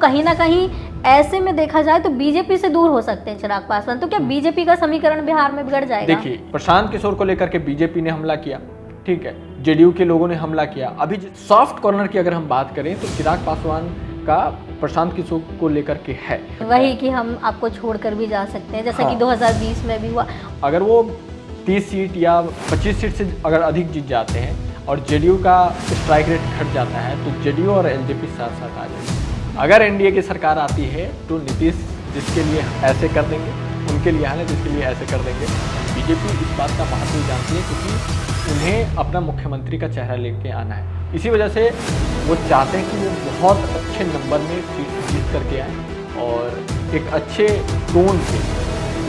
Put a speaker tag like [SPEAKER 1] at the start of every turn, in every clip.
[SPEAKER 1] कहीं ना कहीं ऐसे में देखा जाए तो बीजेपी से दूर हो सकते हैं चिराग पासवान। तो क्या बीजेपी का समीकरण बिहार में बिगड़ जाएगा?
[SPEAKER 2] देखिए, प्रशांत किशोर को लेकर के बीजेपी ने हमला किया, ठीक है, जेडीयू के लोगों ने हमला किया। अभी सॉफ्ट कॉर्नर की अगर हम बात करें तो चिराग पासवान का प्रशांत किशोर को लेकर के है
[SPEAKER 1] वही कि हम आपको छोड़कर भी जा सकते हैं, जैसा कि 2020 में भी हुआ।
[SPEAKER 2] अगर वो 30 सीट या 25 सीट से अगर अधिक जीत जाते हैं और जेडीयू का स्ट्राइक रेट घट जाता है तो जेडीयू और एलजेपी साथ साथ आ जाएंगे। अगर एनडीए की सरकार आती है तो नीतीश जिसके लिए ऐसे कर देंगे, उनके लिए हाल है जिसके लिए ऐसे कर देंगे। बीजेपी इस बात का महत्व जानती है क्योंकि उन्हें अपना मुख्यमंत्री का चेहरा लेके आना है। इसी वजह से वो चाहते हैं कि वो बहुत अच्छे नंबर में सीट जीत करके आए और एक अच्छे टोन से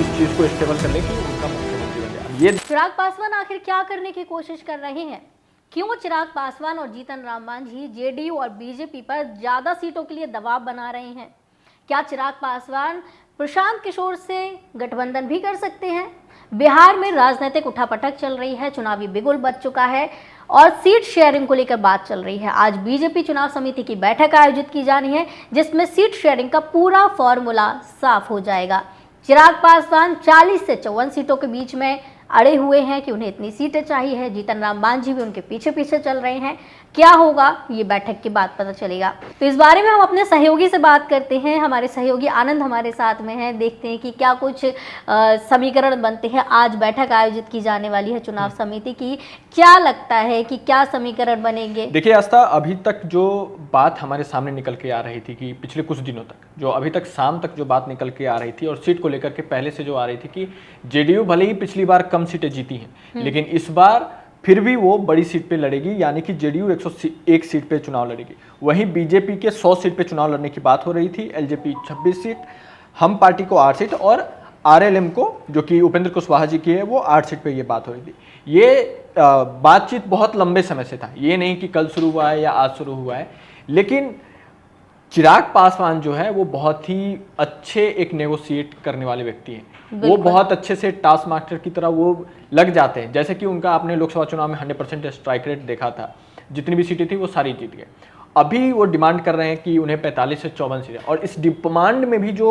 [SPEAKER 2] इस चीज़ को स्टेबल कर ले कि उनका मुख्यमंत्री बन जाए। ये
[SPEAKER 1] चिराग पासवान आखिर क्या करने की कोशिश कर रहे हैं? क्यों चिराग पासवान और जीतन राम मांझी जेडीयू और बीजेपी पर ज्यादा सीटों के लिए दबाव बना रहे हैं? क्या चिराग पासवान प्रशांत किशोर से गठबंधन भी कर सकते हैं? बिहार में राजनीतिक उठापटक चल रही है, चुनावी बिगुल बच चुका है और सीट शेयरिंग को लेकर बात चल रही है। आज बीजेपी चुनाव समिति की बैठक आयोजित की जानी है जिसमें सीट शेयरिंग का पूरा फॉर्मूला साफ हो जाएगा। चिराग पासवान 40 से 54 सीटों के बीच में अड़े हुए हैं कि उन्हें इतनी सीटें चाहिए है। जीतन राम मांझी भी उनके पीछे पीछे चल रहे हैं। क्या होगा ये बैठक के बाद पता चलेगा। तो इस बारे में हम अपने सहयोगी से बात करते हैं। हमारे सहयोगी आनंद हमारे साथ में हैं। देखते हैं कि क्या कुछ समीकरण बनते हैं। आज बैठक आयोजित की जाने वाली है चुनाव समिति की। क्या लगता है कि क्या समीकरण बनेंगे?
[SPEAKER 2] देखिए आस्था, अभी तक जो बात हमारे सामने निकल के आ रही थी कि पिछले कुछ दिनों तक जो अभी तक शाम तक जो बात निकल के आ रही थी और सीट को लेकर के पहले से जो आ रही थी कि जेडीयू भले ही पिछली बार कम सीटें जीती हैं लेकिन इस बार फिर भी वो बड़ी सीट पे लड़ेगी, यानी कि जेडीयू 101 सीट पे चुनाव लड़ेगी। वहीं बीजेपी के 100 सीट पे चुनाव लड़ने की बात हो रही थी। एलजेपी 26 सीट, हम पार्टी को 8 सीट और आरएलएम को जो कि उपेंद्र कुशवाहा जी की है वो 8 सीट पे ये बात हो रही थी। ये बातचीत बहुत लंबे समय से था, ये नहीं कि कल शुरू हुआ है या आज शुरू हुआ है। लेकिन चिराग पासवान जो है वो बहुत ही अच्छे एक नेगोशिएट करने वाले व्यक्ति हैं। वो बहुत अच्छे से टास्क मास्टर की तरह वो लग जाते हैं। जैसे कि उनका आपने लोकसभा चुनाव में 100% स्ट्राइक रेट देखा था, जितनी भी सीटें थी वो सारी जीत गए। अभी वो डिमांड कर रहे हैं कि उन्हें 45 से 54 सीटें, और इस डिमांड में भी जो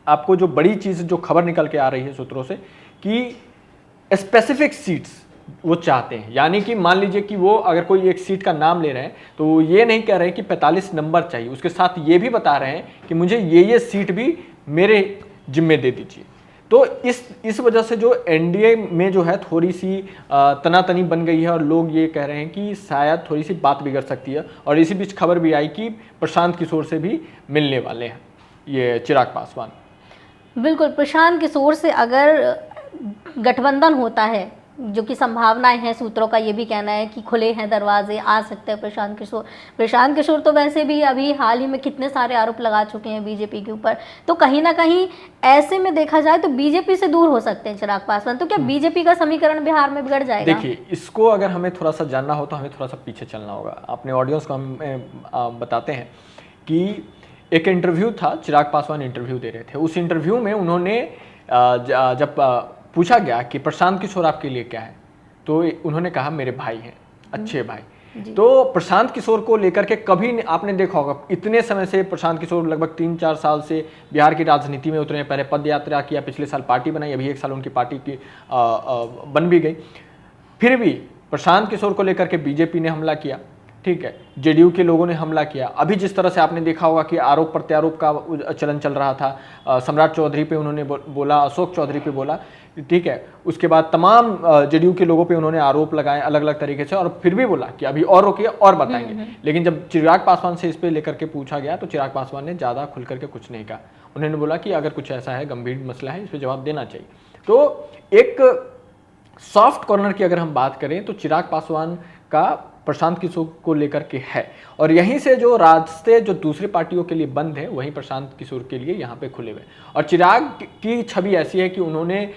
[SPEAKER 2] आपको जो बड़ी चीज़ जो खबर निकल के आ रही है सूत्रों से कि स्पेसिफिक सीट्स वो चाहते हैं। यानी कि मान लीजिए कि वो अगर कोई एक सीट का नाम ले रहे हैं तो वो ये नहीं कह रहे हैं कि 45 नंबर चाहिए, उसके साथ ये भी बता रहे हैं कि मुझे ये सीट भी मेरे जिम्मे दे दीजिए। तो इस वजह से जो एनडीए में जो है थोड़ी सी तनातनी बन गई है और लोग ये कह रहे हैं कि शायद थोड़ी सी बात बिगड़ सकती है। और इसी बीच खबर भी आई कि प्रशांत किशोर से भी मिलने वाले हैं ये चिराग पासवान।
[SPEAKER 1] बिल्कुल, प्रशांत किशोर से अगर गठबंधन होता है, जो कि संभावनाएं हैं, सूत्रों का ये भी कहना है कि खुले हैं दरवाजे, आ सकते हैं प्रशांत किशोर। प्रशांत किशोर तो वैसे भी अभी हाल ही में कितने सारे आरोप लगा चुके हैं बीजेपी के ऊपर। तो कहीं ना कहीं ऐसे में देखा जाए तो बीजेपी से दूर हो सकते हैं चिराग पासवान। तो क्या बीजेपी का समीकरण बिहार में बिगड़ जाएगा?
[SPEAKER 2] देखिए, इसको अगर हमें थोड़ा सा जानना हो तो हमें थोड़ा सा पीछे चलना होगा। अपने ऑडियंस को हम बताते हैं कि एक इंटरव्यू था, चिराग पासवान इंटरव्यू दे रहे थे। उस इंटरव्यू में उन्होंने जब पूछा गया कि प्रशांत किशोर आपके लिए क्या है, तो उन्होंने कहा मेरे भाई हैं, अच्छे भाई। तो प्रशांत किशोर को लेकर के कभी आपने देखा होगा, इतने समय से प्रशांत किशोर लगभग 3-4 साल से बिहार की राजनीति में उतरे। पहले पद यात्रा किया, पिछले साल पार्टी बनाई, अभी 1 साल उनकी पार्टी की बन भी गई। फिर भी प्रशांत किशोर को लेकर के बीजेपी ने हमला किया, ठीक है, जेडीयू के लोगों ने हमला किया। अभी जिस तरह से आपने देखा होगा कि आरोप प्रत्यारोप का चलन चल रहा था, सम्राट चौधरी पे उन्होंने बोला, अशोक चौधरी पे बोला, ठीक है, उसके बाद तमाम जेडीयू के लोगों पे उन्होंने आरोप लगाए अलग अलग तरीके से, और फिर भी बोला कि अभी और रोकिए और बताएंगे। लेकिन जब चिराग पासवान से इस पे लेकर के पूछा गया तो चिराग पासवान ने ज़्यादा खुल करके कुछ नहीं कहा। उन्होंने बोला कि अगर कुछ ऐसा है, गंभीर मसला है, इस पर जवाब देना चाहिए। तो एक सॉफ्ट कॉर्नर की अगर हम बात करें तो चिराग पासवान का प्रशांत किशोर को लेकर के है, और यहीं से जो रास्ते जो दूसरी पार्टियों के लिए बंद है वहीं प्रशांत किशोर के लिए यहाँ पे खुले हुए। और चिराग की छवि ऐसी है कि उन्होंने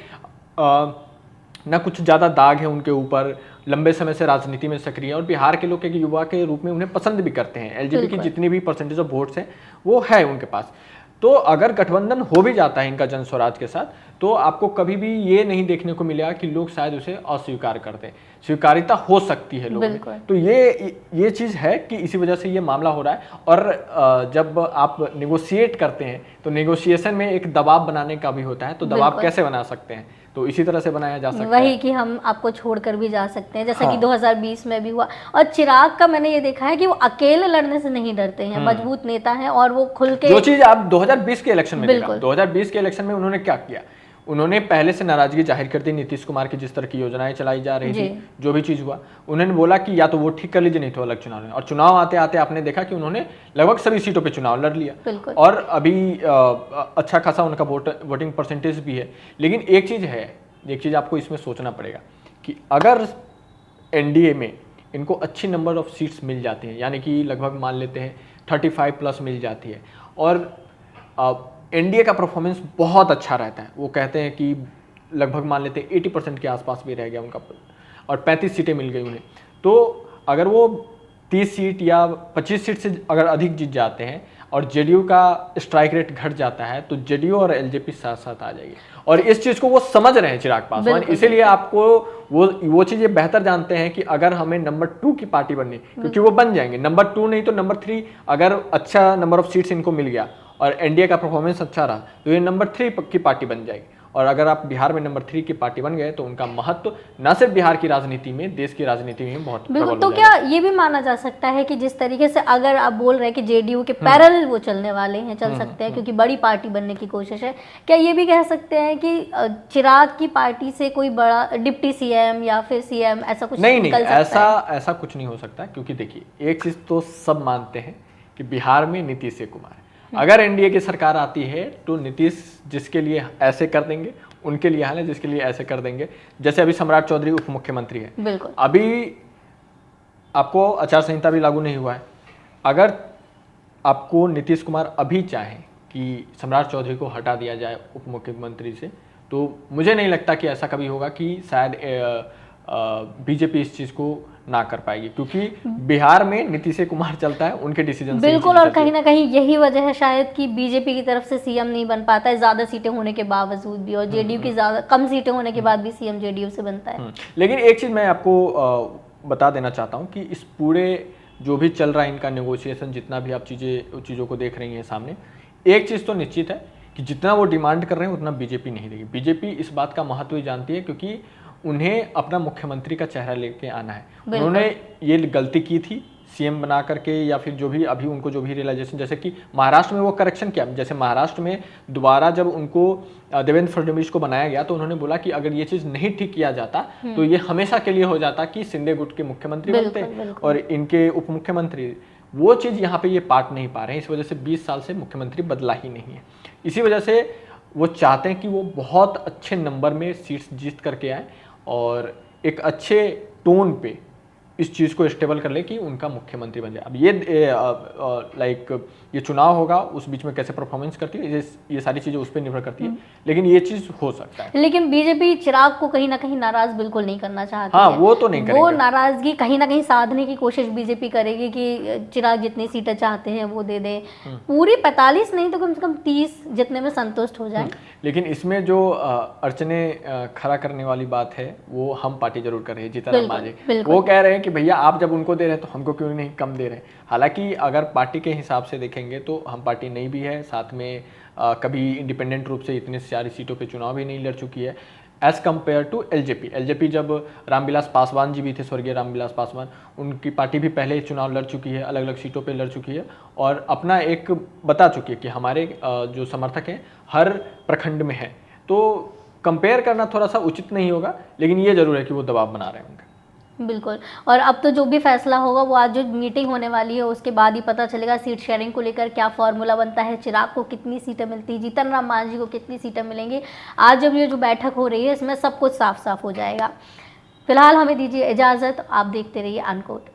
[SPEAKER 2] ना कुछ ज़्यादा दाग है उनके ऊपर, लंबे समय से राजनीति में सक्रिय है और बिहार के लोग एक युवा के रूप में उन्हें पसंद भी करते हैं। एलजेपी की जितनी भी परसेंटेज ऑफ वोट्स हैं वो है उनके पास। तो अगर गठबंधन हो भी जाता है इनका जन स्वराज के साथ, तो आपको कभी भी ये नहीं देखने को मिलेगा कि लोग शायद उसे अस्वीकार करते हैं। स्वीकारिता हो सकती है लोगों में। तो ये चीज़ है कि इसी वजह से ये मामला हो रहा है। और जब आप नेगोशिएट करते हैं तो नेगोशिएशन में एक दबाव बनाने का भी होता है, तो दबाव कैसे बना सकते हैं, तो इसी तरह से बनाया जा सकता है।
[SPEAKER 1] वही कि हम आपको छोड़कर भी जा सकते हैं, जैसा कि 2020 में भी हुआ। और चिराग का मैंने ये देखा है कि वो अकेले लड़ने से नहीं डरते हैं, मजबूत नेता हैं और वो खुल के,
[SPEAKER 2] जो चीज आप 2020 के इलेक्शन में देखा, 2020 के इलेक्शन में उन्होंने क्या किया, उन्होंने पहले से नाराजगी जाहिर कर दी नीतीश कुमार की जिस तरह की योजनाएं चलाई जा रही थी, जो भी चीज हुआ उन्होंने बोला कि या तो वो ठीक कर लीजिए नहीं तो अलग चुनाव लें। और चुनाव आते आते आपने देखा कि उन्होंने लगभग सभी सीटों पे चुनाव लड़ लिया और अभी अच्छा खासा उनका वोटिंग परसेंटेज भी है। लेकिन एक चीज आपको इसमें सोचना पड़ेगा कि अगर एनडीए में इनको अच्छी नंबर ऑफ सीट्स मिल जाती हैं, यानी कि लगभग मान लेते हैं 35 प्लस मिल जाती है, और एनडीए का परफॉर्मेंस बहुत अच्छा रहता है, वो कहते हैं कि लगभग मान लेते हैं 80% के आसपास भी रह गया उनका, और 35 सीटें मिल गई उन्हें, तो अगर वो 30 सीट या 25 सीट से अगर अधिक जीत जाते हैं और जेडीयू का स्ट्राइक रेट घट जाता है, तो जेडीयू और एलजेपी साथ साथ आ जाएगी। और इस चीज़ को वो समझ रहे हैं चिराग पासवान, इसीलिए आपको वो चीज़ें बेहतर जानते हैं कि अगर हमें नंबर 2 की पार्टी बननी, क्योंकि वो बन जाएंगे, नंबर 2 नहीं तो नंबर 3 अगर अच्छा नंबर ऑफ सीट्स इनको मिल गया और एनडीए का परफॉर्मेंस अच्छा रहा तो ये नंबर 3 की पार्टी बन जाएगी। और अगर आप बिहार में नंबर 3 की पार्टी बन गए तो उनका महत्व न सिर्फ बिहार की राजनीति में, देश की राजनीति में बहुत प्रबल हो
[SPEAKER 1] तो क्या ये भी माना जा सकता है कि जिस तरीके से अगर आप बोल रहे हैं कि जेडीयू के पैरेलल वो चलने वाले हैं, चल सकते हैं क्योंकि बड़ी पार्टी बनने की कोशिश है, क्या ये भी कह सकते हैं कि चिराग की पार्टी से कोई बड़ा डिप्टी सीएम या फिर सीएम ऐसा कुछ
[SPEAKER 2] नहीं, ऐसा कुछ नहीं हो सकता। क्योंकि देखिए एक चीज तो सब मानते हैं कि बिहार में नीतीश कुमार, अगर एनडीए की सरकार आती है तो नीतीश जिसके लिए ऐसे कर देंगे उनके लिए हाल है, जिसके लिए ऐसे कर देंगे। जैसे अभी सम्राट चौधरी उप मुख्यमंत्री है, बिल्कुल अभी आपको आचार संहिता भी लागू नहीं हुआ है, अगर आपको नीतीश कुमार अभी चाहे कि सम्राट चौधरी को हटा दिया जाए उप मुख्यमंत्री से, तो मुझे नहीं लगता कि ऐसा कभी होगा कि शायद बीजेपी इस चीज को ना कर पाएगी, क्योंकि बिहार में नीतीश कुमार चलता है, उनके डिसीजन
[SPEAKER 1] बिल्कुल। और कहीं ना कहीं यही वजह है शायद कि बीजेपी की तरफ से सीएम नहीं बन पाता है ज्यादा सीटें होने के बावजूद भी, और जेडीयू की ज्यादा कम सीटें होने के बाद भी सीएम जेडीयू से बनता है।
[SPEAKER 2] लेकिन एक चीज मैं आपको बता देना चाहता हूँ कि इस पूरे जो भी चल रहा है इनका नेगोशिएशन, जितना भी आप चीज़ों को देख रही हैं सामने, एक चीज़ तो निश्चित है कि जितना वो डिमांड कर रहे हैं उतना बीजेपी नहीं देगी। बीजेपी इस बात का महत्व ही जानती है, क्योंकि उन्हें अपना मुख्यमंत्री का चेहरा लेके आना है। उन्होंने ये गलती की थी सीएम बना करके, या फिर जो भी अभी उनको जो भी रियलाइजेशन, जैसे कि महाराष्ट्र में वो करेक्शन किया, जैसे महाराष्ट्र में दोबारा जब उनको देवेंद्र फडणवीस को बनाया गया तो उन्होंने बोला कि अगर ये चीज़ नहीं ठीक किया जाता तो ये हमेशा के लिए हो जाता कि शिंदे गुट के मुख्यमंत्री बनते और इनके उप मुख्यमंत्री। वो चीज़ यहाँ पे ये पार्ट नहीं पा रहे हैं, इस वजह से 20 साल से मुख्यमंत्री बदला ही नहीं है। इसी वजह से वो चाहते हैं कि वो बहुत अच्छे नंबर में सीट्स जीत करके आए और एक अच्छे टोन पे इस चीज़ को स्टेबल कर ले कि उनका मुख्यमंत्री बन जाए। अब ये ये चुनाव होगा, उस बीच में कैसे परफॉर्मेंस करती है, ये सारी चीज़ें उस पर निर्भर करती है, लेकिन ये चीज़ हो सकता है।
[SPEAKER 1] लेकिन बीजेपी चिराग को कहीं ना कहीं नाराज बिल्कुल नहीं करना चाहती
[SPEAKER 2] है। वो तो नहीं करेंगे।
[SPEAKER 1] वो नाराजगी कहीं ना कहीं साधने की कोशिश बीजेपी करेगी कि चिराग जितनी सीटें चाहते हैं वो दे दें, पूरी 45 नहीं तो कम से कम 30 जितने में संतुष्ट हो जाए।
[SPEAKER 2] लेकिन इसमें जो अड़चने खड़ा करने वाली बात है वो हम पार्टी जरूर कर रहे हैं, जीतन राम मांझी। वो कह रहे हैं कि भैया आप जब उनको दे रहे हैं तो हमको क्यों नहीं कम दे रहे हैं। हालांकि अगर पार्टी के हिसाब से देखेंगे तो हम पार्टी नई भी है, साथ में कभी इंडिपेंडेंट रूप से इतनी सारी सीटों पे चुनाव भी नहीं लड़ चुकी है as compare to LJP. LJP जब रामविलास पासवान जी भी थे, स्वर्गीय रामविलास पासवान, उनकी पार्टी भी पहले चुनाव लड़ चुकी है, अलग अलग सीटों पे लड़ चुकी है और अपना एक बता चुकी है कि हमारे जो समर्थक हैं हर प्रखंड में है। तो कंपेयर करना थोड़ा सा उचित नहीं होगा, लेकिन ये जरूर है कि वो दबाव बना रहे हैं उनका।
[SPEAKER 1] बिल्कुल। और अब तो जो भी फैसला होगा वो आज जो मीटिंग होने वाली है उसके बाद ही पता चलेगा। सीट शेयरिंग को लेकर क्या फॉर्मूला बनता है, चिराग को कितनी सीटें मिलती है, जीतन राम मांझी को कितनी सीटें मिलेंगी, आज जब ये जो बैठक हो रही है इसमें सब कुछ साफ साफ हो जाएगा। फिलहाल हमें दीजिए इजाज़त, आप देखते रहिए अनकोट।